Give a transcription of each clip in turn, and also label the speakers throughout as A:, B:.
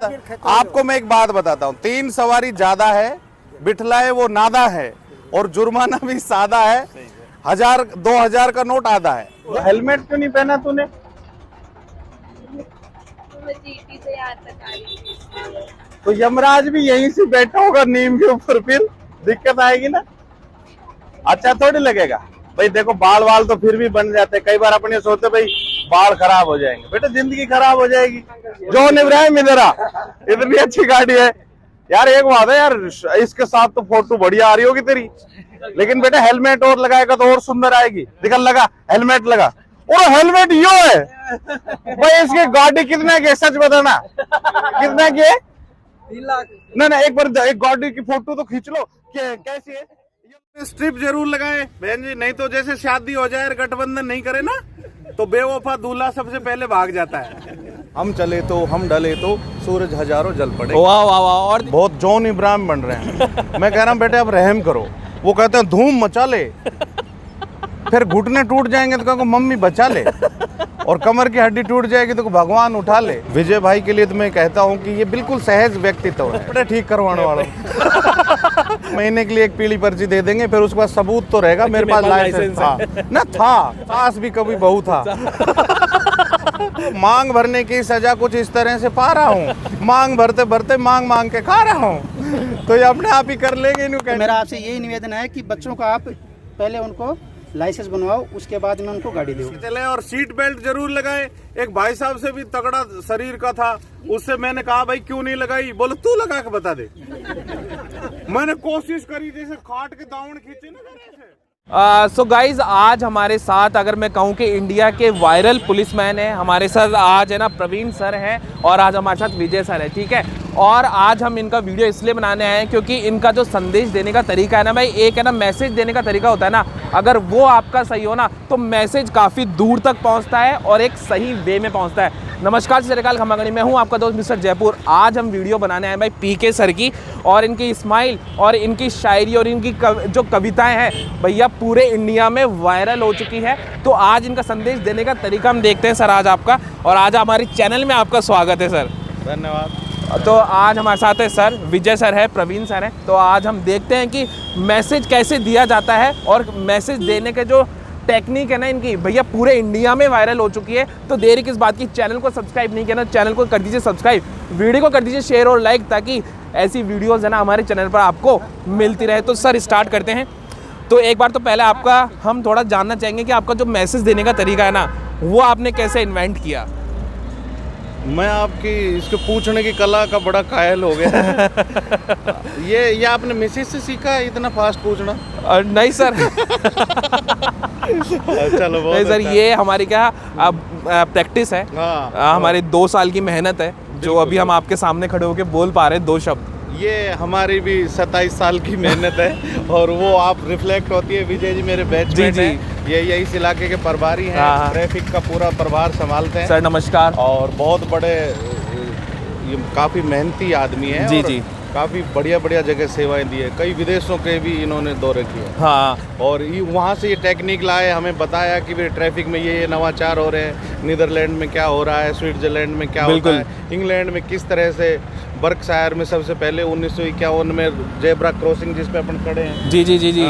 A: आपको मैं एक बात बताता हूँ, 3 सवारी ज्यादा है, बिठलाए वो नादा है और जुर्माना भी सादा है, 1000-2000 का नोट आधा है। हेलमेट क्यों नहीं पहना तूने? तो यमराज भी यहीं से बैठा होगा नीम के ऊपर, फिर दिक्कत आएगी ना। अच्छा थोड़ी लगेगा भाई। देखो बाल वाल तो फिर भी बन जाते, कई बार अपने सोचते भाई बाल खराब हो जाएंगे, बेटा जिंदगी खराब हो जाएगी। जॉन इब्राहिम इधर आ, इतनी अच्छी गाड़ी है यार। एक बात है यार, इसके साथ तो फोटो बढ़िया आ रही होगी तेरी, लेकिन बेटा हेलमेट और लगाएगा तो और सुंदर आएगी। दिखल लगा हेलमेट लगा, और हेलमेट यो है भाई। इसकी गाड़ी कितने की, सच बताना कितने की है?
B: 3 लाख।
A: ना एक बार एक गाड़ी की फोटो तो खींच लो, कैसी है। स्ट्रिप जरूर लगाए बहन जी, नहीं तो जैसे शादी हो जाए गठबंधन नहीं करे ना तो बेवफा दूल्हा सबसे पहले भाग जाता है। हम चले तो हम डले तो सूरज हजारों जल पड़े।
B: वाह वाह वाह। और
A: बहुत जॉन इब्राहिम बन रहे हैं। मैं कह रहा हूँ बेटे अब रहम करो। वो कहते हैं धूम मचा ले, फिर घुटने टूट जाएंगे तो कहो मम्मी बचा ले, और कमर की हड्डी टूट जाएगी तो भगवान उठा ले। विजय भाई के लिए तो मैं कहता हूँ कि ये बिल्कुल सहज व्यक्तित्व है। बड़े ठीक करवाने वालों महीने के लिए एक पीली पर्ची दे देंगे, फिर उसके बाद सबूत तो रहेगा मेरे पास लाइसेंस था ना। था पास भी कभी बहू था। मांग भरने की सजा कुछ इस तरह से पा रहा हूँ, मांग भरते भरते मांग मांग के खा रहा हूँ, तो ये अपने आप ही कर लेंगे।
C: तो मेरा आपसे यही निवेदन है कि बच्चों को आप पहले उनको लाइसेंस बनवाओ, उसके बाद में उनको गाड़ी दो।
A: चले और सीट बेल्ट जरूर लगाए। एक भाई साहब से भी तगड़ा शरीर का था, उससे मैंने कहा भाई क्यों नहीं लगाई, बोले तू लगा के बता दे। मैंने कोशिश करी, जैसे खाट के दावण खींचे ना।
B: सो गाइज आज हमारे साथ अगर मैं कहूँ कि इंडिया के वायरल पुलिसमैन है हमारे साथ, आज है ना प्रवीण सर है और आज हमारे साथ विजय सर है, ठीक है। और आज हम इनका वीडियो इसलिए बनाने आए हैं क्योंकि इनका जो संदेश देने का तरीका है ना भाई, एक है ना मैसेज देने का तरीका होता है ना, अगर वो आपका सही हो ना तो मैसेज काफ़ी दूर तक पहुंचता है और एक सही वे में पहुंचता है। नमस्कार सत श्री अकाल खमागणी, मैं हूं आपका दोस्त मिस्टर जयपुर। आज हम वीडियो बनाने आए भाई पीके सर की, और इनकी स्माइल और इनकी शायरी और इनकी जो कविताएं हैं भैया पूरे इंडिया में वायरल हो चुकी है। तो आज इनका संदेश देने का तरीका हम देखते हैं सर आज आपका, और आज हमारे चैनल में आपका स्वागत है सर।
A: धन्यवाद।
B: तो आज हमारे साथ है सर, विजय सर है, प्रवीण सर है। तो आज हम देखते हैं कि मैसेज कैसे दिया जाता है, और मैसेज देने के जो टेक्निक है ना इनकी भैया पूरे इंडिया में वायरल हो चुकी है। तो देरी किस बात की, चैनल को सब्सक्राइब नहीं किया ना, चैनल को कर दीजिए सब्सक्राइब, वीडियो को कर दीजिए शेयर और लाइक, ताकि ऐसी वीडियोज़ है ना हमारे चैनल पर आपको मिलती रहे। तो सर स्टार्ट करते हैं। तो एक बार तो पहले आपका हम थोड़ा जानना चाहेंगे कि आपका जो मैसेज देने का तरीका है ना वो आपने कैसे इन्वेंट किया।
A: मैं आपकी इसके पूछने की कला का बड़ा कायल हो गया। ये आपने मिसेज से सीखा इतना फास्ट पूछना?
B: नहीं सर।
A: चलो
B: नहीं सर, ये हमारी क्या प्रैक्टिस है। हमारी 2 साल की मेहनत है जो अभी हम आपके सामने खड़े होकर बोल पा रहे हैं 2 शब्द।
A: ये हमारी भी 27 साल की मेहनत है और वो आप रिफ्लेक्ट होती है। विजय जी मेरे बैचमेट हैं, ये इस इलाके के प्रभारी हैं, ट्रैफिक का पूरा प्रभार संभालते हैं।
B: सर नमस्कार।
A: और बहुत बड़े ये काफ़ी मेहनती आदमी है
B: जी
A: और
B: जी,
A: काफ़ी बढ़िया बढ़िया जगह सेवाएं दी है। कई विदेशों के भी इन्होंने दौरे किए।
B: हाँ,
A: और वहाँ से ये टेक्निक लाए, हमें बताया कि भाई ट्रैफिक में ये नवाचार हो रहे हैं, नीदरलैंड में क्या हो रहा है, स्विट्जरलैंड में क्या होता है, इंग्लैंड में किस तरह से, बर्कशायर में सबसे पहले 1951 में जेब्रा क्रॉसिंग जिस पे अपन खड़े हैं।
B: जी जी जी जी,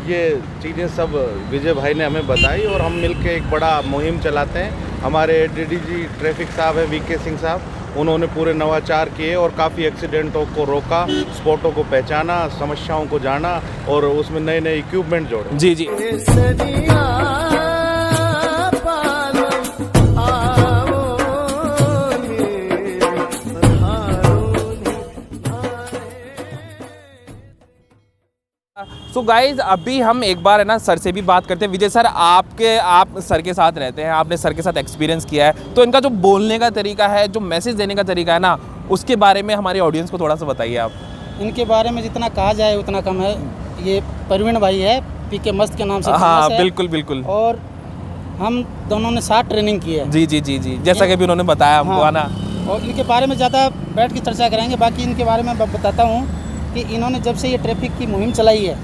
A: ये चीज़ें सब विजय भाई ने हमें बताई और हम मिलके एक बड़ा मुहिम चलाते हैं। हमारे डीडीजी ट्रैफिक साहब है वीके सिंह साहब, उन्होंने पूरे नवाचार किए और काफ़ी एक्सीडेंटों को रोका, स्पॉटों को पहचाना, समस्याओं को जाना और उसमें नए नए इक्विपमेंट जोड़े।
B: जी जी। सो गाइज अभी हम एक बार है ना सर से भी बात करते हैं। विजय सर आप सर के साथ रहते हैं, आपने सर के साथ एक्सपीरियंस किया है, तो इनका जो बोलने का तरीका है, जो मैसेज देने का तरीका है ना, उसके बारे में हमारी ऑडियंस को थोड़ा सा बताइए आप।
C: इनके बारे में जितना कहा जाए उतना कम है। ये प्रवीण भाई है, पीके मस्त के नाम से।
B: हाँ बिल्कुल बिल्कुल।
C: और हम दोनों ने साथ ट्रेनिंग की है।
B: जी जी जी जी, जैसा कि भी उन्होंने बताया हमको।
C: हाँ,
B: ना
C: और इनके बारे में ज़्यादा बैठ के चर्चा करेंगे। बाकी इनके बारे में बताता हूँ कि इन्होंने जब से ये ट्रैफिक की मुहिम चलाई है,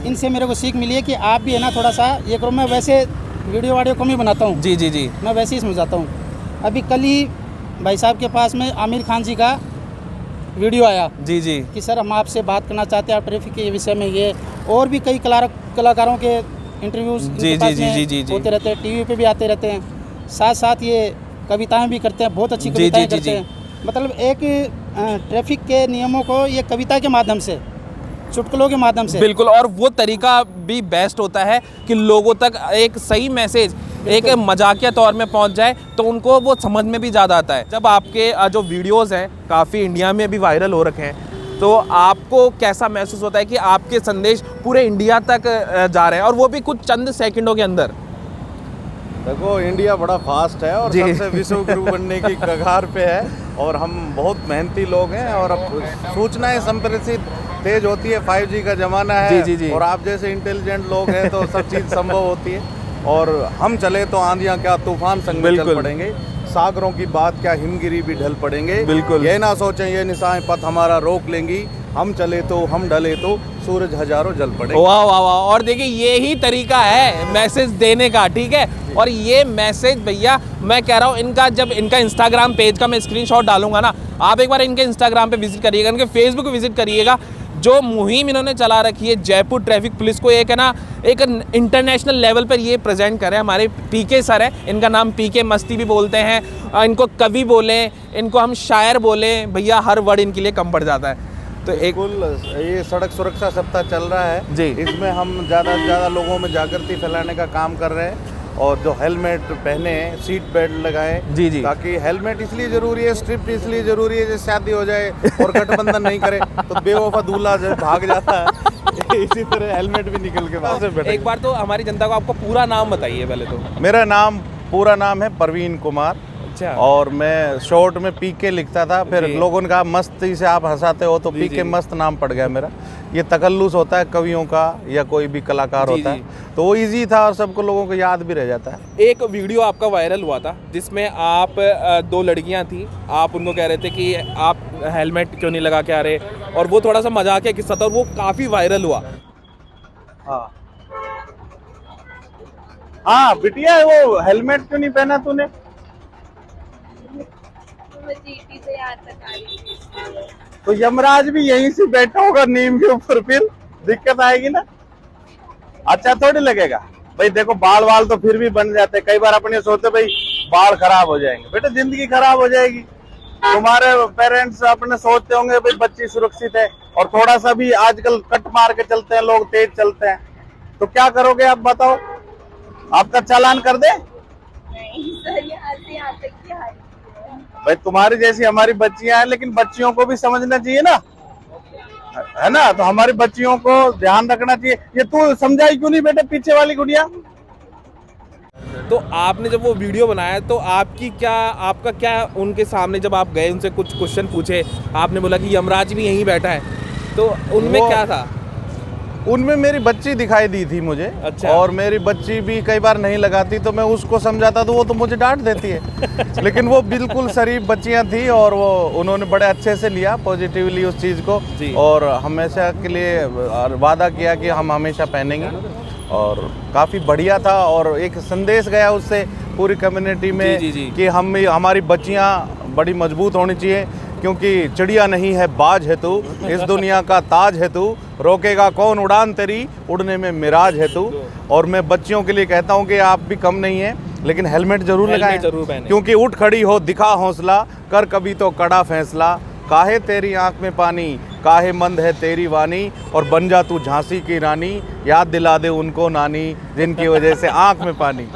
C: इनसे मेरे को सीख मिली है कि आप भी है ना थोड़ा सा ये करो। मैं वैसे वीडियो कम ही बनाता हूँ।
B: जी जी जी,
C: मैं वैसे ही समझाता हूँ। अभी कल ही भाई साहब के पास में आमिर खान जी का वीडियो आया
B: जी जी
C: कि सर हम आपसे बात करना चाहते हैं, आप ट्रैफिक के विषय में ये और भी कई कलाकारों के इंटरव्यूज
B: जी।
C: होते रहते हैं, टीवी पे भी आते रहते हैं, साथ साथ ये कविताएं भी करते हैं, बहुत अच्छी
B: जी,
C: कविताएं
B: जी,
C: करते
B: जी।
C: हैं। मतलब एक ट्रैफिक के नियमों को ये कविता के माध्यम से, चुटकुलों के माध्यम से,
B: बिल्कुल। और वो तरीका भी बेस्ट होता है कि लोगों तक एक सही मैसेज एक मजाकिया तौर में पहुंच जाए, तो उनको वो समझ में भी ज़्यादा आता है। जब आपके जो वीडियोस हैं काफ़ी इंडिया में भी वायरल हो रखे हैं, तो आपको कैसा महसूस होता है कि आपके संदेश पूरे इंडिया तक जा रहे हैं, और वो भी कुछ चंद सेकंडों के अंदर?
A: देखो, इंडिया बड़ा फास्ट है और
B: जी।
A: सबसे विश्व गुरु बनने की कगार पे है, और हम बहुत मेहनती लोग हैं, और अब सूचनाएं संप्रेषित तेज होती है, 5G का जमाना है।
B: जी, जी।
A: और आप जैसे इंटेलिजेंट लोग हैं तो सब चीज़ संभव होती है। और हम चले तो आंधियां क्या, तूफान संग में चल
B: बिल्कुल।
A: पड़ेंगे, सागरों की बात क्या, हिमगिरी भी ढल पड़ेंगे।
B: बिल्कुल।
A: ये ना सोचें ये निशाएं पथ हमारा रोक लेंगी, हम चले तो हम ढले तो सूरज हजारों जल पड़ेंगे।
B: वाह वाह वाह। और देखिए यही तरीका है मैसेज देने का, ठीक है। और ये मैसेज भैया मैं कह रहा हूँ, इनका जब इनका इंस्टाग्राम पेज का मैं स्क्रीनशॉट डालूंगा ना, आप एक बार इनके इंस्टाग्राम पे विजिट करिएगा, इनके फेसबुक पे विजिट करिएगा। जो मुहिम इन्होंने चला रखी है जयपुर ट्रैफिक पुलिस को, एक है ना एक इंटरनेशनल लेवल पर ये प्रेजेंट कर रहे हैं। हमारे पीके सर है, इनका नाम पीके मस्ती भी बोलते हैं, इनको कवि बोलें, इनको हम शायर बोलें, भैया हर वर्ड इनके लिए कम पड़ जाता है। तो एक
A: ये सड़क सुरक्षा सप्ताह चल रहा है
B: जी।
A: इसमें हम ज़्यादा से ज़्यादा लोगों में जागृति फैलाने का काम कर रहे हैं, और जो हेलमेट पहने, सीट बेल्ट लगाएं।
B: जी जी।
A: ताकि हेलमेट इसलिए ज़रूरी है, स्ट्रिप इसलिए ज़रूरी है, जैसे शादी हो जाए और गठबंधन नहीं करे तो बेवफा दूल्हा जो भाग जाता है, इसी तरह हेलमेट भी निकल के वहाँ से बैठे।
B: एक बार तो हमारी जनता को आपका पूरा नाम बताइए पहले तो।
A: मेरा पूरा नाम है परवीन कुमार,
B: अच्छा।
A: और मैं शॉर्ट में पीके लिखता था, फिर
B: जी।
A: लोगों ने कहा मस्ती से आप हंसाते हो तो
B: जी,
A: पीके
B: जी।
A: मस्त नाम पड़ गया मेरा। ये तकल्लुस होता है कवियों का या कोई भी कलाकार
B: जी,
A: होता
B: जी।
A: है, तो वो इजी था और सबको लोगों को याद भी रह जाता है।
B: एक वीडियो आपका वायरल हुआ था जिसमें आप दो लड़कियां थी, आप उनको कह रहे थे कि आप हेलमेट क्यों नहीं लगा के आ रहे, और वो थोड़ा सा मजाकिया किस्सा था और वो काफ़ी वायरल हुआ।
A: हाँ हाँ बिटिया, वो हेलमेट क्यों नहीं पहना तूने?
D: जीटी से यहाँ तक आ रही थी।
A: तो यमराज भी यहीं से बैठा होगा नीम के ऊपर, फिर दिक्कत आएगी ना। अच्छा थोड़ी लगेगा भाई। देखो बाल वाल तो फिर भी बन जाते, कई बार अपने सोचते भाई बाल खराब हो जाएंगे, बेटा जिंदगी खराब हो जाएगी। तुम्हारे पेरेंट्स अपने सोचते होंगे भाई बच्ची सुरक्षित है, और थोड़ा सा भी आजकल कट मार के चलते हैं लोग, तेज चलते हैं, तो क्या करोगे आप बताओ? आपका चालान कर दे?
D: नहीं सर, यहाँ से यहाँ तक की हालत है।
A: भाई तुम्हारी जैसी हमारी बच्चियां हैं, लेकिन बच्चियों को भी समझना चाहिए ना, है ना। तो हमारी बच्चियों को ध्यान रखना चाहिए। ये तू समझाई क्यों नहीं बेटे पीछे वाली गुड़िया?
B: तो आपने जब वो वीडियो बनाया तो आपका क्या उनके सामने जब आप गए, उनसे कुछ क्वेश्चन पूछे, आपने बोला कि यमराज भी यहीं बैठा है, तो उनमें क्या था?
A: उनमें मेरी बच्ची दिखाई दी थी मुझे।
B: अच्छा।
A: और मेरी बच्ची भी कई बार नहीं लगाती, तो मैं उसको समझाता तो वो तो मुझे डांट देती है। लेकिन वो बिल्कुल शरीफ बच्चियां थी, और वो उन्होंने बड़े अच्छे से लिया पॉजिटिवली उस चीज़ को,
B: जी।
A: और हमेशा के लिए वादा किया कि हम हमेशा पहनेंगे, और काफ़ी बढ़िया था। और एक संदेश गया उससे पूरी कम्युनिटी में
B: जी, जी, जी।
A: कि हमारी बच्चियां बड़ी मजबूत होनी चाहिए, क्योंकि चिड़िया नहीं है बाज है तू, इस दुनिया का ताज है तू, रोकेगा कौन उड़ान तेरी, उड़ने में मिराज है तू। और मैं बच्चियों के लिए कहता हूँ कि आप भी कम नहीं हैं, लेकिन हेलमेट जरूर लगाएं,
B: जरूर पहनें।
A: क्योंकि उठ खड़ी हो दिखा हौसला, कर कभी तो कड़ा फैसला, काहे तेरी आंख में पानी, काहे मंद है तेरी वानी, और बन जा तू झांसी की रानी, याद दिला दे उनको नानी, जिनकी वजह से आंख में पानी।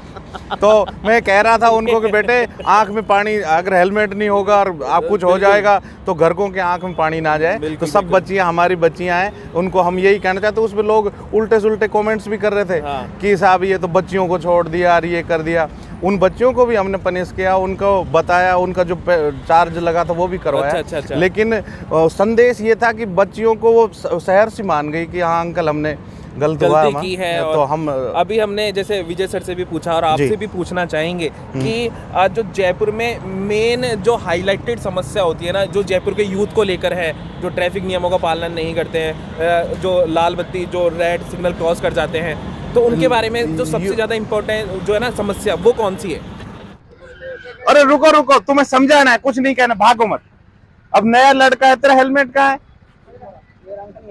A: तो मैं कह रहा था उनको कि बेटे आंख में पानी, अगर हेलमेट नहीं होगा और आप कुछ हो जाएगा तो घरकों के आंख में पानी ना जाए। तो सब बच्चियां हमारी बच्चियां हैं, उनको हम यही कहना चाहते हैं। उसमें लोग उल्टे सुल्टे कमेंट्स भी कर रहे थे कि साहब ये तो बच्चियों को छोड़ दिया और ये कर दिया। उन बच्चियों को भी हमने पनिश किया, उनको बताया, उनका जो चार्ज लगा था वो भी करवाया।
B: अच्छा।
A: लेकिन संदेश ये था कि बच्चियों को वो शहर से मान गई कि हाँ अंकल हमने
B: गलती की है।
A: तो हम
B: अभी हमने जैसे विजय सर से भी पूछा और आपसे भी पूछना चाहेंगे कि जो जयपुर में मेन जो हाईलाइटेड समस्या होती है ना, जो जयपुर के यूथ को लेकर है, जो ट्रैफिक नियमों का पालन नहीं करते हैं, जो लाल बत्ती जो रेड सिग्नल क्रॉस कर जाते हैं, तो उनके बारे में जो सबसे ज़्यादा इम्पोर्टेंट जो है ना समस्या, वो कौन सी है?
A: अरे रुको, तुम्हें समझाना है, कुछ नहीं कहना, भागो मत। अब नया लड़का है, तेरा हेलमेट कहाँ है?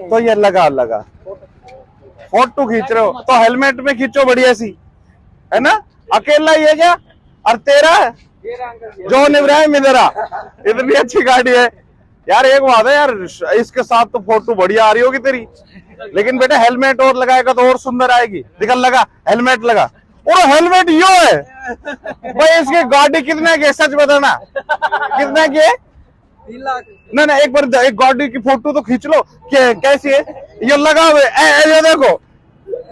A: तो ये लगा फोटो खींच रहे हो तो हेलमेट में खींचो बढ़िया सी, है ना? अकेला ये क्या? और तेरा जॉन इब्राहिम इधर आ, इतनी अच्छी गाड़ी है यार। एक बात है यार, इसके साथ तो फोटो बढ़िया आ रही होगी तेरी, लेकिन बेटा हेलमेट और लगाएगा तो और सुंदर आएगी। निकल लगा, हेलमेट लगा। और हेलमेट यो है भाई। इसकी गाड़ी कितने की? सच बताना कितने की है?
E: 3 लाख।
A: ना एक बार एक गाड़ी की फोटो तो खींच लो। कैसी है? ये लगा हुए, ये देखो,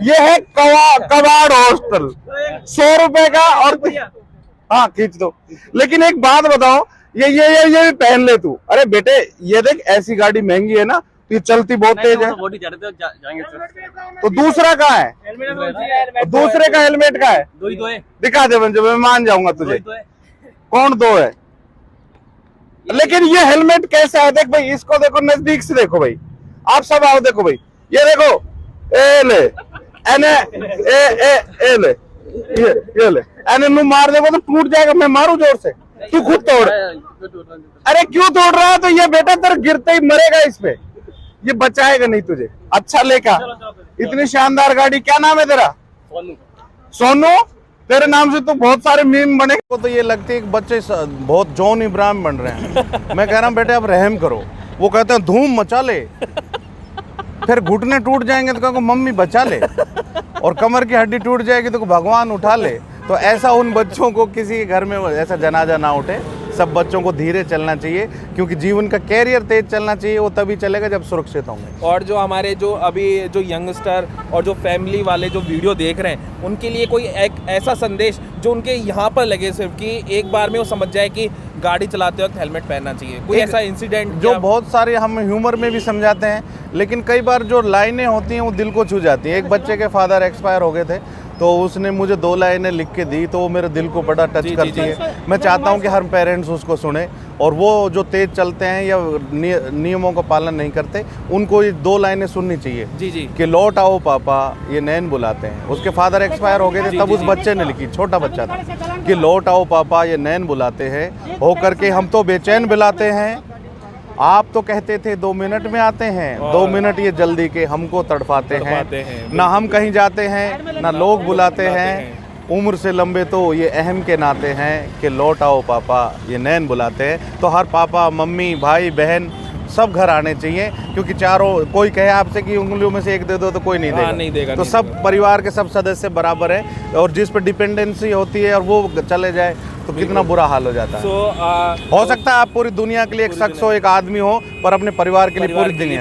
A: ये है कबाड़ हॉस्टल, 100 रुपए का। और हाँ खींच दो। लेकिन एक बात बताओ, ये भी पहन ले तू। अरे बेटे ये देख, ऐसी गाड़ी महंगी है ना, तो ये चलती बहुत तेज है। तो दूसरा कहाँ है? दूसरे का हेलमेट का है?
E: दो है।
A: दिखा दे मुझे, मैं मान जाऊंगा तुझे। कौन दो है? लेकिन ये हेलमेट कैसा है? देख भाई, इसको देखो नजदीक से, देखो भाई, आप सब आओ, देखो भाई, ये देखो, ए ले ए ले, ये ले, एने नु मार देगा तो टूट जाएगा। मैं मारू जोर से, तू खुद तोड़। अरे क्यों तोड़ रहा है? तो ये बेटा तेरा गिरते ही मरेगा इस पे, ये बचाएगा नहीं तुझे। अच्छा लेका, इतनी शानदार गाड़ी। क्या नाम है तेरा? सोनू। तेरे नाम से तो बहुत सारे मीम बने। तो ये लगती है कि बच्चे बहुत जॉन इब्राहिम बन रहे हैं। मैं कह रहा हूँ बेटे अब रहम करो। वो कहते हैं धूम मचा ले, फिर घुटने टूट जाएंगे तो कहो मम्मी बचा ले, और कमर की हड्डी टूट जाएगी तो भगवान उठा ले। तो ऐसा उन बच्चों को किसी के घर में ऐसा जनाजा ना उठे। सब बच्चों को धीरे चलना चाहिए, क्योंकि जीवन का कैरियर तेज चलना चाहिए। वो तभी चलेगा जब सुरक्षित होंगे।
B: और जो हमारे जो अभी जो यंगस्टर और जो फैमिली वाले जो वीडियो देख रहे हैं, उनके लिए कोई एक ऐसा संदेश जो उनके यहाँ पर लगे, सिर्फ कि एक बार में वो समझ जाए कि गाड़ी चलाते वक्त हेलमेट पहनना चाहिए। कोई ऐसा इंसिडेंट
A: जो बहुत सारे हम ह्यूमर में भी समझाते हैं, लेकिन कई बार जो लाइनें होती हैं वो दिल को छू जाती हैं। एक बच्चे के फादर एक्सपायर हो गए थे, तो उसने मुझे 2 लाइनें लिख के दी, तो वो मेरे दिल को बड़ा टच करती है। मैं चाहता हूँ कि हर पेरेंट्स उसको सुने, और वो जो तेज चलते हैं या नियमों का पालन नहीं करते, उनको ये 2 लाइनें सुननी चाहिए।
B: जी
A: कि लौट आओ पापा ये नैन बुलाते हैं। उसके फादर एक्सपायर हो गए थे, तब उस बच्चे ने लिखी, छोटा बच्चा था, कि लौट आओ पापा ये नैन बुलाते हैं, हो करके हम तो बेचैन बुलाते हैं। आप तो कहते थे 2 मिनट में आते हैं, 2 मिनट ये जल्दी के हमको तड़पाते हैं। ना हम कहीं जाते हैं, ना लोग बुलाते हैं। उम्र से लंबे तो ये अहम के नाते हैं कि लौट आओ पापा ये नैन बुलाते हैं। तो हर पापा, मम्मी, भाई, बहन सब घर आने चाहिए, क्योंकि चारों, कोई कहे आपसे कि उंगलियों में से एक दे दो तो कोई नहीं देगा। तो सब परिवार के सब सदस्य बराबर है, और जिस पर डिपेंडेंसी होती है और वो चले जाए तो कितना बुरा हाल हो जाता है। हो सकता है आप पूरी दुनिया के लिए एक शख्स हो, एक आदमी हो, पर अपने परिवार के लिए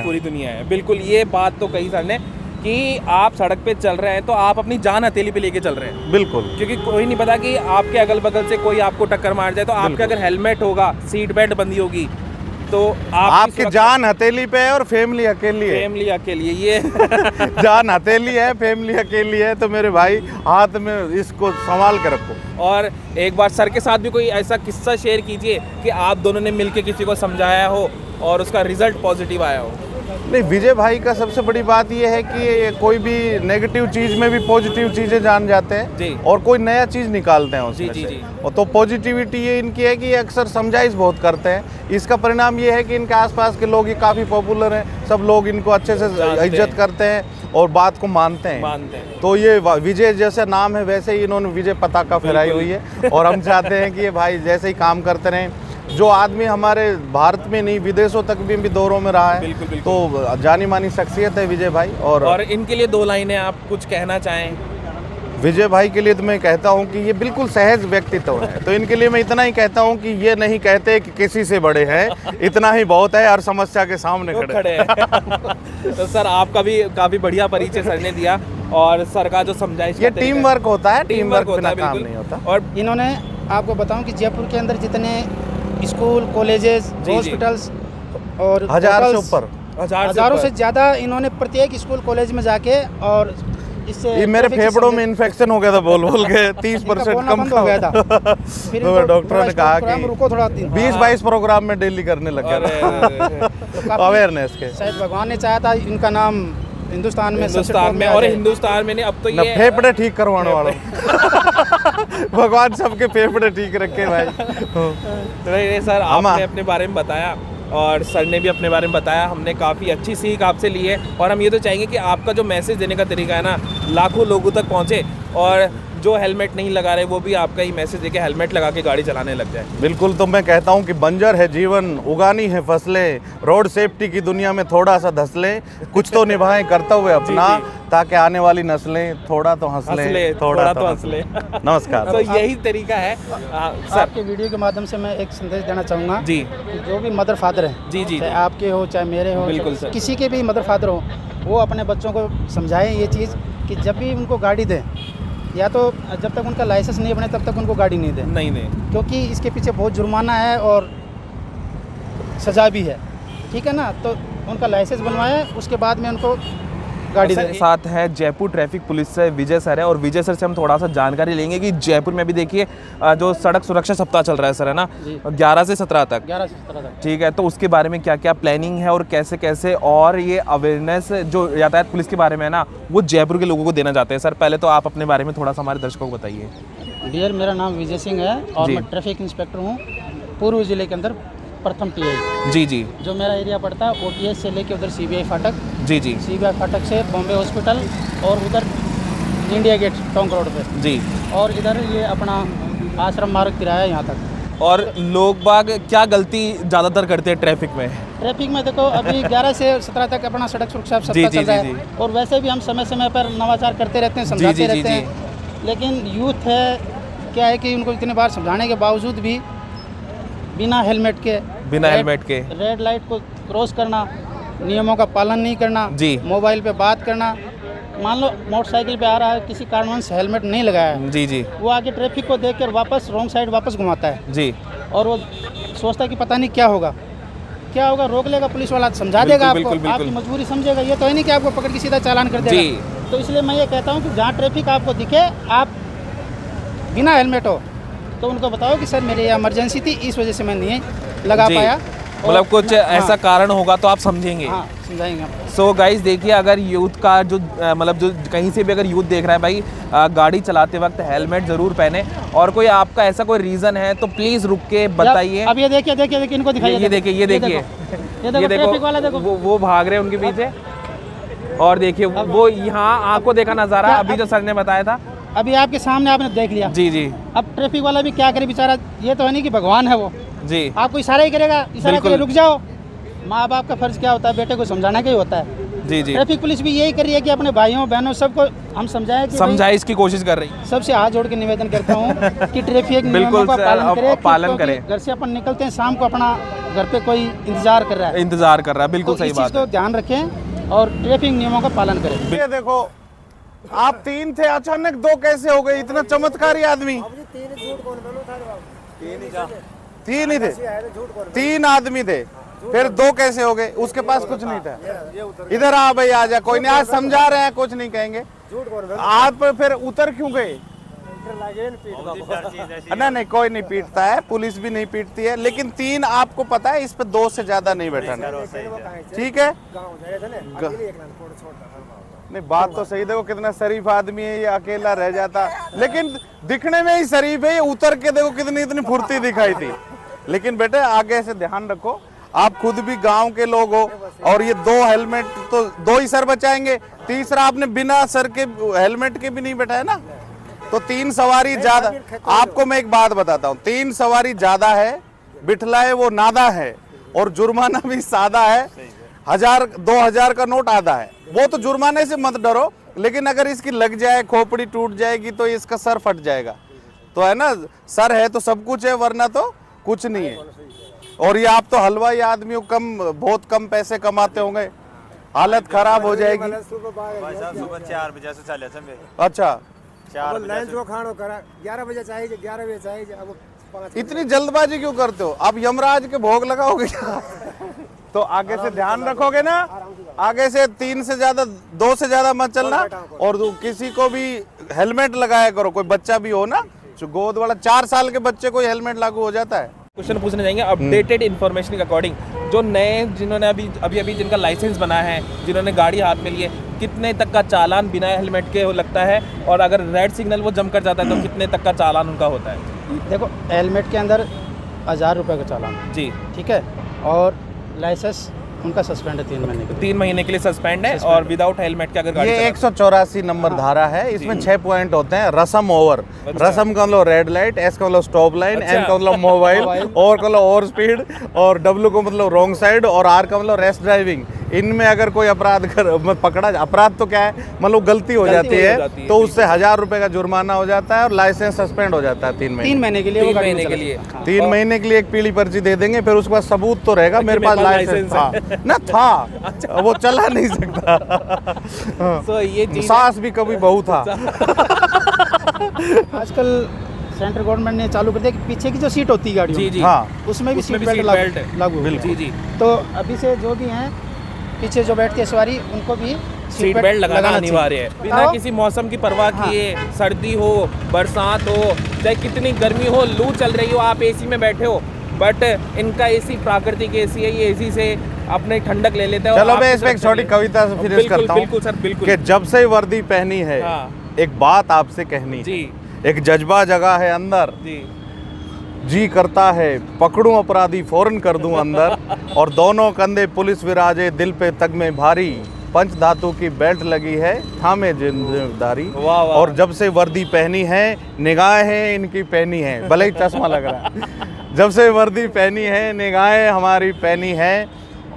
A: पूरी दुनिया
B: है। बिल्कुल, ये बात तो कही सर ने कि आप सड़क पे चल रहे हैं तो आप अपनी जान हथेली पे लेके चल रहे हैं।
A: बिल्कुल,
B: क्योंकि कोई नहीं पता कि आपके अगल बगल से कोई आपको टक्कर मार जाए। तो आपके अगर हेलमेट होगा, सीट बेल्ट बंदी होगी, तो
A: आपकी जान हथेली पे है और फैमिली अकेली है।
B: फैमिली अकेली है ये
A: जान हथेली है, फैमिली अकेली है। तो मेरे भाई हाथ में इसको संभाल कर रखो।
B: और एक बार सर के साथ भी कोई ऐसा किस्सा शेयर कीजिए कि आप दोनों ने मिलकर किसी को समझाया हो और उसका रिजल्ट पॉजिटिव आया हो।
A: नहीं, विजय भाई का सबसे बड़ी बात यह है कि कोई भी नेगेटिव चीज़ में भी पॉजिटिव चीज़ें जान जाते हैं
B: जी।
A: और कोई नया चीज़ निकालते हैं उसमें
B: जी।
A: से। और तो पॉजिटिविटी ये इनकी है कि ये अक्सर समझाइश बहुत करते हैं। इसका परिणाम ये है कि इनके आसपास के लोग ये काफ़ी पॉपुलर हैं, सब लोग इनको अच्छे से इज्जत करते हैं और बात को मानते हैं। तो ये विजय जैसा नाम है, वैसे ही इन्होंने विजय पताका फहराई हुई है। और हम चाहते हैं कि ये भाई जैसे ही काम करते रहें। जो आदमी हमारे भारत में नहीं, विदेशों तक भी दौरों में रहा है,
B: बिल्कुल।
A: तो जानी मानी शख्सियत है विजय भाई। और
B: इनके लिए 2 लाइनें आप कुछ कहना चाहें?
A: विजय भाई के लिए तो मैं कहता हूं कि ये बिल्कुल सहज व्यक्तित्व है। तो इनके लिए मैं इतना ही कहता हूं कि ये नहीं कहते कि किसी से बड़े हैं, इतना ही बहुत है, हर समस्या के सामने खड़े हैं।
B: तो सर आपका भी काफ़ी बढ़िया परिचय सर ने दिया, और सर का जो समझाइश,
A: ये टीम वर्क होता है, टीम वर्क बिना काम नहीं होता।
C: और इन्होंने, आपको बताऊं कि जयपुर के अंदर जितने स्कूल, कॉलेजेस, हॉस्पिटल्स और
A: 1000 से ऊपर,
C: हजारों से ज़्यादा इन्होंने प्रत्येक स्कूल कॉलेज में जाके, और इससे
A: मेरे फेफड़ों में इन्फेक्शन हो गया था बोल के 30% कम
C: हो गया था। फिर
A: तो डॉक्टरों ने कहा कि
C: रुको थोड़ा
A: 20-22 प्रोग्राम में डेली करने लग गया अवेयरनेस के।
C: शायद भगवान ने चाहा था इनका नाम हिंदुस्तान में
B: और हिंदुस्तान में अब तो ये
A: फेफड़े ठीक करवाने वाला भगवान सबके फेफड़े ठीक रखे भाई।
B: नहीं सर, आपने अपने बारे में बताया, और सर ने भी अपने बारे में बताया, हमने काफ़ी अच्छी सीख आपसे ली है। और हम ये तो चाहेंगे कि आपका जो मैसेज देने का तरीका है ना, लाखों लोगों तक पहुँचे, और जो हेलमेट नहीं लगा रहे वो भी आपका ही मैसेज देके हेलमेट लगा के गाड़ी चलाने लग जाए।
A: बिल्कुल, तो मैं कहता हूँ कि बंजर है जीवन, उगानी है फसलें, रोड सेफ्टी की दुनिया में थोड़ा सा धस लें, कुछ तो निभाएं कर्तव्य अपना, ताकि आने वाली नस्लें थोड़ा तो हंस लें, थोड़ा तो हंस लें। नमस्कार।
B: तो यही तरीका है। सर,
C: आपके वीडियो के माध्यम से मैं एक संदेश देना चाहूँगा
B: जी
C: कि जो भी मदर फादर हैं,
B: जी जी,
C: चाहे आपके हो चाहे मेरे हो,
B: बिल्कुल
C: चाहे
B: सर।
C: किसी के भी मदर फादर हो, वो अपने बच्चों को समझाएं ये चीज़ कि जब भी उनको गाड़ी दें, या तो जब तक उनका लाइसेंस नहीं बने तब तक उनको गाड़ी नहीं दें,
B: नहीं,
C: क्योंकि इसके पीछे बहुत जुर्माना है और सज़ा भी है, ठीक है ना। तो उनका लाइसेंस बनवाएं, उसके बाद में उनको गाड़ी
B: सर
C: दें।
B: साथ है जयपुर ट्रैफिक पुलिस से विजय सर है, और विजय सर से हम थोड़ा सा जानकारी लेंगे कि जयपुर में भी देखिए जो सड़क सुरक्षा सप्ताह चल रहा है सर, है ना,
C: जी।
B: 11 से 17 तक।
C: 11 से 17 तक।
B: ठीक है, तो उसके बारे में क्या क्या प्लानिंग है और कैसे कैसे, और ये अवेयरनेस जो यातायात पुलिस के बारे में है ना, वो जयपुर के लोगों को देना चाहते हैं। सर पहले तो आप अपने बारे में थोड़ा सा हमारे दर्शकों को बताइए।
C: डियर, मेरा नाम विजय सिंह है और
B: जी।
C: मैं ट्रैफिक इंस्पेक्टर हूँ पूर्व जिले के अंदर, प्रथम टीआई।
B: जी जी
C: जो मेरा एरिया पड़ता है ओटीएस से लेके उधर सीबीआई फाटक,
B: जी जी
C: सीबीआई फाटक से बॉम्बे हॉस्पिटल और उधर इंडिया गेट टोंक रोड पे,
B: जी।
C: और इधर ये अपना आश्रम मार्ग तिराया है यहाँ तक।
B: और लोग बाग क्या गलती ज़्यादातर करते हैं ट्रैफिक में?
C: ट्रैफिक में देखो, अभी 11 से 17 तक अपना सड़क सुरक्षा
B: जी,
C: सप्ताह
B: जी,
C: चल रहा
B: जी,
C: है, और वैसे भी हम समय समय पर नवाचार करते रहते हैं,
B: जी,
C: समझाते
B: जी,
C: रहते
B: जी,
C: हैं। लेकिन यूथ है, क्या है कि उनको इतनी बार समझाने के बावजूद भी बिना हेलमेट के, रेड लाइट को क्रॉस करना, नियमों का पालन नहीं करना,
B: जी।
C: मोबाइल पे बात करना। मान लो मोटरसाइकिल पे आ रहा है, किसी कारणवश हेलमेट नहीं लगाया है,
B: जी जी
C: वो आगे ट्रैफिक को देख कर वापस रॉन्ग साइड वापस घुमाता है,
B: जी,
C: और वो सोचता है कि पता नहीं क्या होगा, रोक लेगा पुलिस वाला, समझा देगा आपको,
B: बिल्कुल, बिल्कुल।
C: आपकी मजबूरी समझेगा। ये तो है नहीं कि आपको पकड़ के सीधा चालान कर
B: जी।
C: देगा। तो इसलिए मैं ये कहता हूँ कि जहाँ ट्रैफिक आपको दिखे, आप बिना हेलमेट हो तो उनको बताओ कि सर मेरी इमरजेंसी थी, इस वजह से मैं नहीं लगा
B: जी।
C: पाया।
B: मतलब कुछ ऐसा
C: हाँ,
B: कारण होगा तो आप समझेंगे।
C: हाँ, समझाएंगे आपको।
B: सो गाइस देखिए, अगर यूथ का जो मतलब जो कहीं से भी अगर यूथ देख रहा है भाई, गाड़ी चलाते वक्त हेलमेट ज़रूर पहने, और कोई आपका ऐसा कोई रीज़न है तो प्लीज़ रुक के बताइए।
C: अब ये देखिए इनको दिखाइए,
B: ये देखिए
C: ये देखो ट्रैफिक वाला देखो,
B: वो भाग रहे हैं उनके पीछे, और देखिए वो यहाँ आंखों देखा नज़ारा अभी जो सर ने बताया था,
C: अभी आपके सामने आपने देख लिया।
B: जी जी
C: अब ट्रैफिक वाला भी क्या करे बेचारा, ये तो है नहीं कि भगवान है वो,
B: जी,
C: आपको इशारा ही करेगा, इशारा
B: बिल्कुल।
C: करे रुक जाओ। माँ बाप का फर्ज क्या होता है, बेटे को समझाना का ही होता है।
B: जी जी,
C: ट्रैफिक पुलिस भी यही कर रही है कि अपने भाइयों बहनों सबको हम समझाएं कि
B: समझाए इसकी कोशिश कर रही है।
C: सबसे हाथ जोड़ के निवेदन करता हूँ कि ट्रैफिक नियमों
B: बिल्कुल
C: का
B: सर,
C: पालन करें,
B: पालन
C: क्योंकि
B: करें।
C: घर से अपन निकलते हैं, शाम को अपना घर पे कोई इंतजार कर रहा है,
B: इंतजार कर रहा है, बिल्कुल
C: तो
B: सही
C: इस
B: बात
C: चीज़ को ध्यान रखें और ट्रैफिक नियमों का पालन करें।
A: ये देखो, आप 3 थे, अचानक 2 कैसे हो गए? इतना चमत्कारी आदमी। 3 ही थे, 3 आदमी थे, फिर 2 कैसे हो गए? उसके पास कुछ नहीं था। इधर आ भाई, आ जा, कोई नहीं, आज समझा रहे हैं, कुछ नहीं कहेंगे। आप फिर उतर क्यों गए? नहीं, कोई नहीं पीटता है, पुलिस भी नहीं पीटती है, लेकिन 3 आपको पता है, इस पे 2 से ज्यादा नहीं बैठाना, ठीक है? नहीं, बात तो सही, देखो कितना शरीफ आदमी है, ये अकेला रह जाता, लेकिन दिखने में ही शरीफ है। ये उतर के देखो कितनी इतनी फुर्ती दिखाई थी। लेकिन बेटे आगे से ध्यान रखो, आप खुद भी गांव के लोग हो, और ये 2 हेलमेट तो 2 ही सर बचाएंगे, तीसरा आपने बिना सर के हेलमेट के भी नहीं बैठाया ना, तो 3 सवारी ज्यादा। आपको मैं एक बात बताता हूँ, 3 सवारी ज्यादा है, बिठलाए वो नादा है, और जुर्माना भी सादा है, 1000-2000 का नोट आधा है। वो तो जुर्माने से मत डरो, लेकिन अगर इसकी लग जाए, खोपड़ी टूट जाएगी तो इसका सर फट जाएगा। तो है ना, सर है तो सब कुछ है, वरना तो कुछ नहीं है। और ये आप तो हलवाई आदमी हो, बहुत कम पैसे कमाते होंगे, हालत खराब हो जाएगी।
E: सुबह 4 बजे से चले थे।
A: अच्छा,
E: 4 बजे
F: जो खानो करा 11 बजे चाहिए, 11 बजे चाहिए, अब 5
A: इतनी जल्दबाजी क्यों करते हो? आप यमराज के भोग लगाओगे क्या? तो आगे से ध्यान रखोगे ना, आगे से 3 से ज्यादा, 2 से ज्यादा मत चलना, और किसी को भी हेलमेट लगाया करो। कोई बच्चा भी हो ना, जो गोद वाला 4 साल के बच्चे को हेलमेट लागू हो जाता है।
B: क्वेश्चन पूछने जाएंगे अपडेटेड इन्फॉर्मेशन के अकॉर्डिंग, जो नए जिन्होंने अभी जिनका लाइसेंस बना है, जिन्होंने गाड़ी हाथ में लिए, कितने तक का चालान बिना हेलमेट के लगता है, और अगर रेड सिग्नल वो जम कर जाता है तो कितने तक का चालान उनका होता है?
C: देखो, हेलमेट के अंदर 1000 रुपये का चालान,
B: जी,
C: ठीक है, और लाइसेंस उनका सस्पेंड है 3 महीने के लिए।
B: 3 महीने के लिए सस्पेंड है और विदाउट हेलमेट के अगर गाड़ी
A: ये
B: चला-
A: 184 नंबर धारा है, इसमें 6 पॉइंट होते हैं। रसम ओवर, रसम का मतलब रेड लाइट, एस का मतलब स्टॉप लाइन, एन का मतलब मोबाइल, और का मतलब ओवर स्पीड, और डब्ल्यू का मतलब रॉन्ग साइड, और आर का मतलब रेस्ट ड्राइविंग। इनमें अगर कोई अपराध कर पकड़ा, अपराध तो क्या है, मतलब गलती हो जाती है तो उससे 1000 रुपए का जुर्माना हो जाता है और लाइसेंस सस्पेंड हो जाता है 3 महीने।
C: 3 महीने के लिए वो
B: 3
C: गाड़ी
B: महीने
C: नहीं
B: के लिए
C: चलाएगा।
A: 3 महीने के लिए एक पीली पर्ची दे देंगे, फिर उसके बाद सबूत तो रहेगा मेरे पास लाइसेंस था ना, था वो चला नहीं सकता।
B: तो ये चीज़
A: सास भी कभी बहू था।
C: आजकल सेंट्रल गवर्नमेंट ने चालू कर दिया कि पीछे की जो सीट होती है गाड़ियों
B: जी
C: में,
B: जी
A: हाँ,
C: उसमें भी
B: उसमें
C: सीट
B: भी
C: बेल्ट
B: सीट बेल्ट है।
C: लागू हो गया।
B: जी जी
C: तो अभी से जो भी हैं पीछे जो बैठती है सवारी, उनको भी
B: सीट बेल्ट लगाना अनिवार्य है, बिना
C: बताओ।
B: किसी मौसम की परवाह
C: हाँ।
B: किए, सर्दी हो, बरसात हो, चाहे कितनी गर्मी हो, लू चल रही हो, आप एसी में बैठे हो, बट इनका एसी प्राकृतिक एसी है, ये एसी से अपने ठंडक ले लेता है। और
A: चलो मैं
B: आपकी
A: इसमें एक
B: तरफ
A: छोटी
B: चलिए।
A: कविता से फिनिश
B: बिल्कुल,
A: करता हूँ
B: बिल्कुल सर, बिल्कुल
A: कि जब से वर्दी पहनी है
B: हाँ।
A: एक बात आपसे कहनी है।
B: जी
A: एक जज्बा जगा है अंदर,
B: जी
A: जी करता है पकड़ूं अपराधी फौरन कर दूं अंदर, और दोनों कंधे पुलिस विराजे दिल पे तग में भारी, पंच धातु की बेल्ट लगी है थामे जिम्मेदारी।
B: वाह वाह।
A: और जब से वर्दी पहनी है निगाहें इनकी पहनी है, भले ही चश्मा लग रहा है। जब से वर्दी पहनी है निगाहें हमारी पहनी है,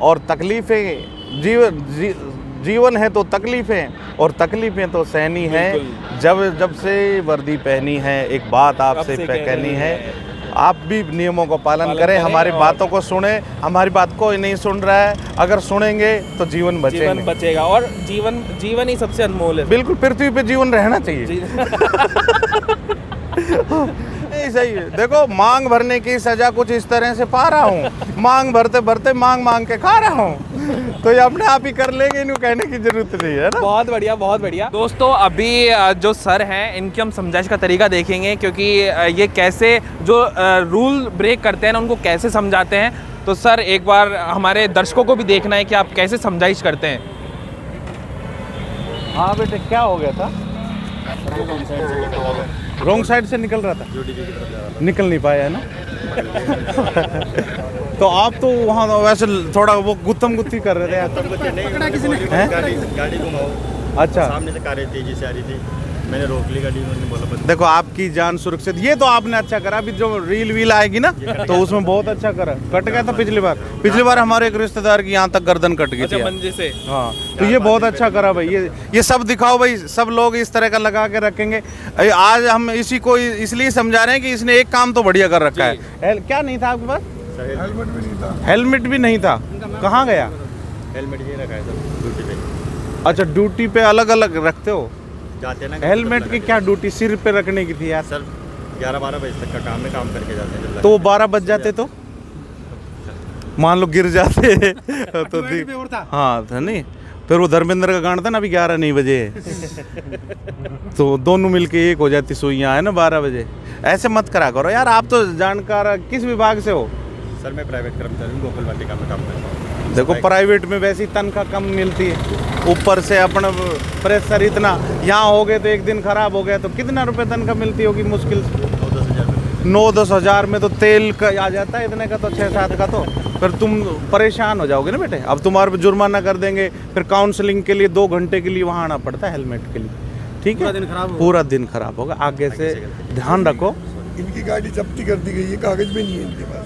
A: और तकलीफें जीवन है तो तकलीफें, और तकलीफें तो सहनी है। जब से वर्दी पहनी है एक बात आपसे कहनी है, आप भी नियमों को पालन करें, हमारी
B: और-
A: बातों को सुने। हमारी बात कोई नहीं सुन रहा है, अगर सुनेंगे तो जीवन बचेगा।
B: जीवन बचेगा, और जीवन ही सबसे अनमोल है।
A: बिल्कुल, पृथ्वी पे जीवन रहना चाहिए।
B: जी
A: नहीं, सही है। देखो, मांग भरने की सजा कुछ इस तरह से पा रहा हूँ, मांग भरते भरते मांग के खा रहा हूँ, तो ये अपने आप ही कर लेंगे, इन्हें कहने की जरूरत नहीं है ना।
B: बहुत बढ़िया, बहुत बढ़िया। दोस्तों अभी जो सर हैं इनकी हम समझाइश का तरीका देखेंगे, क्योंकि ये कैसे जो रूल ब्रेक करते हैं ना उनको कैसे समझाते हैं। तो सर एक बार हमारे दर्शकों को भी देखना है कि आप कैसे समझाइश करते हैं।
A: हाँ बेटे, क्या हो गया था? रॉन्ग साइड से निकल रहा था, निकल नहीं पाया है ना। तो आप तो वहाँ वैसे थोड़ा वो गुत्थम गुत्थी कर रहे थे यार। हैं?
E: गाड़ी घुमाओ,
A: अच्छा,
E: सामने से कारें तेजी से आ रही थी, मैंने रोक ली गाड़ी, उन्होंने बोला बस।
A: देखो आपकी जान सुरक्षित, ये तो आपने अच्छा करा। अभी जो रील वील आएगी ना तो उसमें बहुत अच्छा करा। कट गया था पिछली बार हमारे एक रिश्तेदार की यहाँ तक गर्दन कट गई थी यार।
B: मंजे से
A: हाँ, तो ये बहुत अच्छा करा भाई। ये सब दिखाओ भाई, सब लोग इस तरह का लगा के रखेंगे। आज हम इसी को इसलिए समझा रहे हैं कि इसने एक काम तो बढ़िया कर रखा है। क्या नहीं था आपके पास?
E: हेलमेट भी नहीं था।
A: हेलमेट भी नहीं था। कहाँ गया?
E: हेलमेट ये रखा है सर ड्यूटी पे।
A: अच्छा, ड्यूटी पे अलग अलग रखते हो?
E: जाते हैं ना।
A: हेलमेट की क्या ड्यूटी सिर पे रखने की थी यार?
E: सर 11-12 बजे तक का काम है, काम करके जाते हैं।
A: तो 12 बज जाते तो मान लो गिर जाते तो हाँ था नहीं, फिर वो धर्मेंद्र का गाना था ना, अभी 11 नहीं बजे तो दोनों मिलके एक हो जाती सुइयाँ है ना 12 बजे। ऐसे मत करा करो यार, आप तो जानकार। किस विभाग से हो?
E: सर मैं प्राइवेट कर्मचारी हूँ, गोकुल वाटिका में काम करता हूँ।
A: देखो, प्राइवेट में वैसी तनख्वाह कम मिलती है, ऊपर से अपना प्रेशर इतना। यहाँ हो गए तो एक दिन खराब हो गया तो कितना रुपए तनख्वाह मिलती होगी? मुश्किल से 9-10 हज़ार में तो तेल का आ जाता है, इतने का तो 6-7 का। तो फिर तुम परेशान हो जाओगे ना बेटे। अब तुम्हारे पे जुर्माना कर देंगे, फिर काउंसलिंग के लिए 2 घंटे के लिए वहाँ आना पड़ता है हेलमेट के लिए। ठीक है, पूरा दिन खराब होगा। आगे से ध्यान रखो।
F: इनकी गाड़ी जब्ती कर दी गई है, कागज भी नहीं है इनके पास।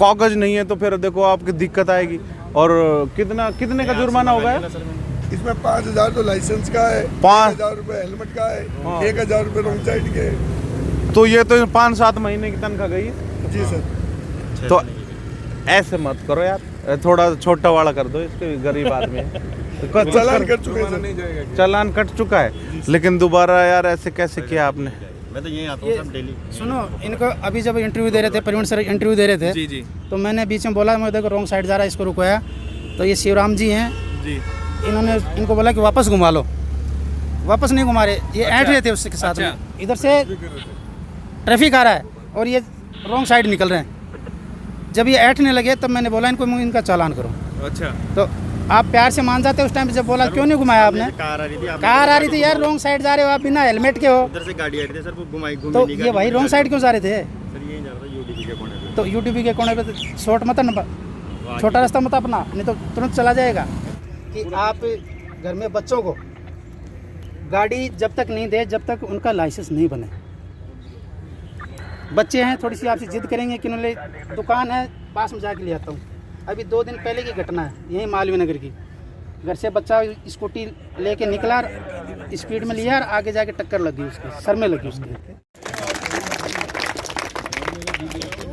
A: कागज नहीं है तो फिर देखो आपकी दिक्कत आएगी। और कितने का जुर्माना होगा?
F: इसमें 5,000 तो लाइसेंस का है, 5,000 रुपये हेलमेट का है, 1,000 रुपये रॉन्ग साइड के है।
A: तो ये तो 5-7 महीने की तनख्वाह गई।
F: जी सर।
A: तो ऐसे मत करो यार, थोड़ा छोटा वाला कर दो इसके, गरीब आदमी है। तो
F: चालान कर चुके हैं सर।
A: चालान कट चुका है, लेकिन दोबारा यार ऐसे कैसे किया आपने?
E: मैं तो यही आता हूँ सब डेली।
C: सुनो, इनको अभी जब इंटरव्यू दे रहे थे, प्रवीण सर इंटरव्यू दे रहे थे
B: जी जी
C: तो मैंने बीच में बोला, मैं देखो रॉन्ग साइड जा रहा है, इसको रुकवाया। तो ये शिवराम जी हैं,
B: जी
C: इन्होंने इनको बोला कि वापस घुमा लो, वापस नहीं घुमा रहे, ये ऐंठ रहे थे उसके साथ में। इधर से ट्रैफिक आ रहा है और ये रॉन्ग साइड निकल रहे हैं। जब ये ऐंठने लगे तब मैंने बोला इनको इनका चालान करो।
B: अच्छा,
C: तो आप प्यार से मान जाते उस टाइम पे, जब बोला क्यों नहीं घुमाया आपने?
E: कार आ रही थी,
C: कार आ रही थी यार, रॉन्ग साइड जा रहे हो आप, बिना हेलमेट के हो।
E: उधर से गाड़ी आ रही थी सर, वो घुमाई
C: तो ये भाई रॉन्ग साइड क्यों जा रहे थे?
E: सर यही जा रहा था यूडीपी के कोने पे।
C: तो यूटीपी के कोने पे शॉर्ट मत न छोटा रास्ता मत अपना, नहीं तो तुरंत चला जाएगा। कि आप घर में बच्चों को गाड़ी जब तक नहीं दे जब तक उनका लाइसेंस नहीं बने। बच्चे हैं, थोड़ी सी आपसे जिद करेंगे कि उन्होंने दुकान है पास में जाके ले आता हूँ। अभी 2 दिन पहले की घटना है, यही मालवीय नगर की। घर से बच्चा स्कूटी लेके निकला, स्पीड में लिया और आगे जाके टक्कर लगी, उसके सर में लगी उसके।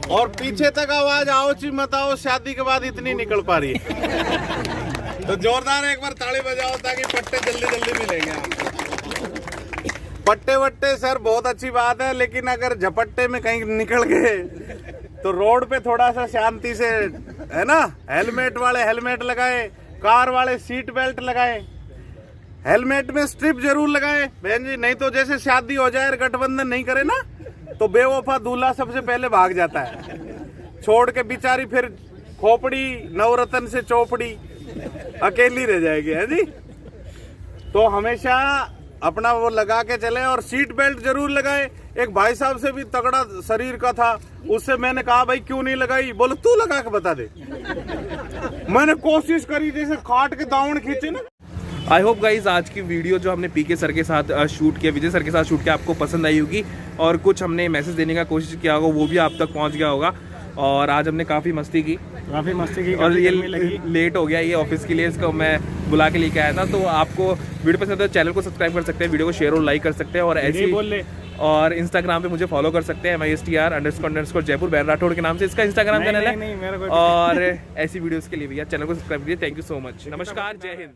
A: और पीछे तक आवाज आओ ची मत आओ, शादी के बाद इतनी निकल पा रही है। तो जोरदार एक बार ताली बजाओ ताकि पट्टे जल्दी जल्दी मिलेंगे आपको। पट्टे वट्टे सर बहुत अच्छी बात है, लेकिन अगर झपट्टे में कहीं निकल गए तो रोड पे थोड़ा सा शांति से, है ना, हेलमेट वाले हेलमेट लगाए, कार वाले सीट बेल्ट लगाए, हेलमेट में स्ट्रिप जरूर लगाए बहन जी, नहीं तो जैसे शादी हो जाए गठबंधन नहीं करे ना तो बेवफा दूल्हा सबसे पहले भाग जाता है, छोड़ के बेचारी फिर खोपड़ी नवरत्न से चौपड़ी अकेली रह जाएगी, है जी। तो हमेशा अपना वो लगा के चले और सीट बेल्ट जरूर लगाए। एक भाई साहब से भी तगड़ा शरीर का था, उससे मैंने कहा भाई क्यों नहीं लगाई, बोले तू लगा के बता दे। मैंने कोशिश करी जैसे खाट के दावण खींचे ना।
B: आई होप गाइज आज की वीडियो जो हमने पीके सर के साथ शूट किया, विजय सर के साथ शूट किया, आपको पसंद आई होगी और कुछ हमने मैसेज देने का कोशिश किया होगा, वो भी आप तक पहुंच गया होगा। और आज हमने काफ़ी मस्ती की और ये लेट हो गया, ये ऑफिस के लिए इसको मैं बुला के लेके आया था। तो आपको वीडियो पसंद है तो चैनल को सब्सक्राइब कर सकते हैं, वीडियो को शेयर और लाइक कर सकते हैं, और ऐसी और इंस्टाग्राम पे मुझे फॉलो कर सकते हैं, MISTR__ जयपुर बैर राठौड़ के नाम से इसका इंस्टाग्राम चैनल है। और ऐसी वीडियोस के लिए भैया चैनल को सब्सक्राइब कीजिए। थैंक यू सो मच, नमस्कार, जय हिंद।